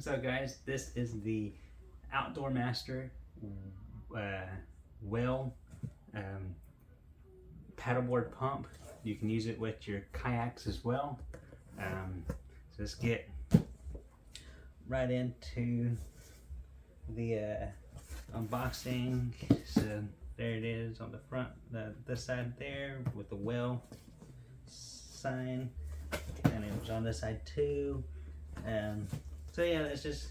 What's up, guys? This is the Outdoor Master Well paddleboard pump. You can use it with your kayaks as well. So let's get right into the unboxing. So there it is on the front, this side there with the well sign, and it was on this side too. So yeah, let's just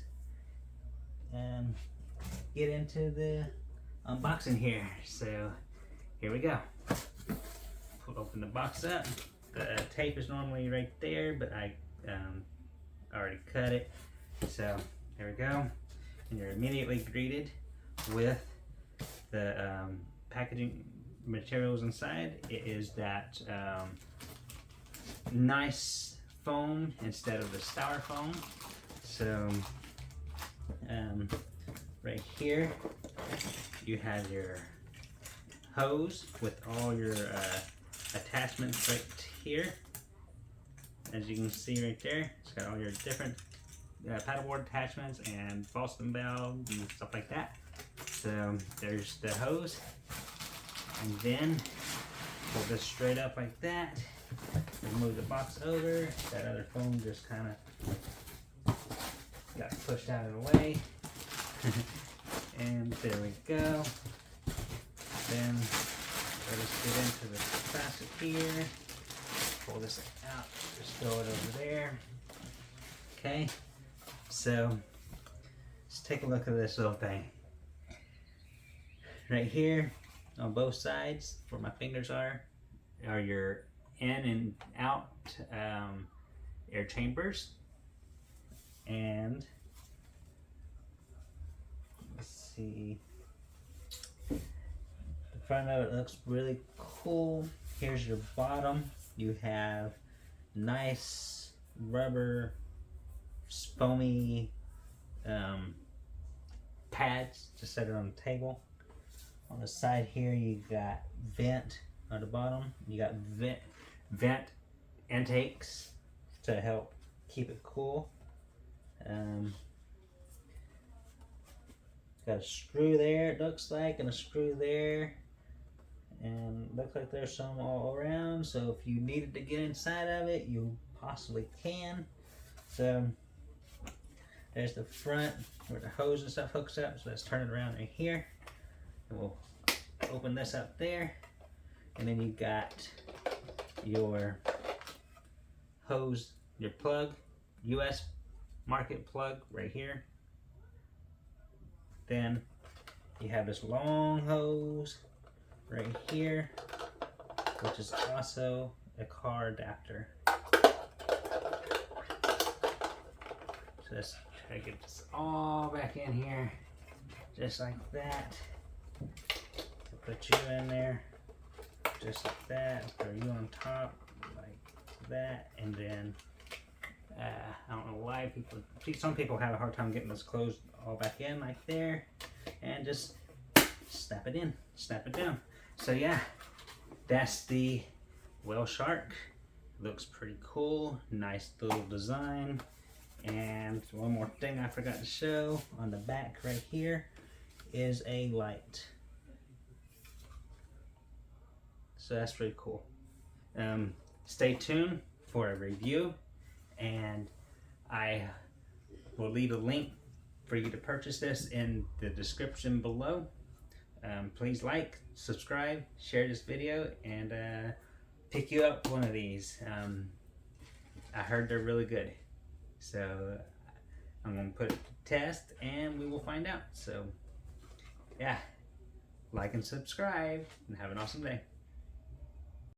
get into the unboxing here. So here we go. Open the box up. The tape is normally right there, but I already cut it. So there we go. And you're immediately greeted with the packaging materials inside. It is that nice foam instead of the styrofoam. So right here you have your hose with all your attachments right here. As you can see right there, it's got all your different paddleboard attachments and Boston valves and stuff like that. So there's the hose, and then pull this straight up like that. Move the box over. That other foam just kind of got pushed out of the way. And there we go. Then let us get into the plastic here. Pull this out, just throw it over there. Okay, so let's take a look at this little thing. Right here on both sides, where my fingers are your in and out air chambers. And let's see, the front of it looks really cool. Here's your bottom. You have nice rubber foamy pads to set it on the table. On the side here you got vent on the bottom. You got vent intakes to help keep it cool. Got a screw there, it looks like, and a screw there, and looks like there's some all around, so if you needed to get inside of it, you possibly can. So there's the front where the hose and stuff hooks up. So let's turn it around right here, and we'll open this up there, and then you got your hose, your plug, US market plug right here. Then you have this long hose right here, which is also a car adapter. So let's try to get this all back in here, just like that. So put you in there, just like that. Throw you on top, like that, and then I don't know why some people have a hard time getting this closed all back in like there, and just snap it in, snap it down. So yeah, that's the Well Shark. Looks pretty cool, nice little design. And one more thing I forgot to show, on the back right here is a light. So that's pretty cool. Stay tuned for a review, and I will leave a link for you to purchase this in the description below. Please like, subscribe, share this video, and pick you up one of these. I heard they're really good, so I'm gonna put it to test and we will find out. So yeah, like and subscribe, and have an awesome day.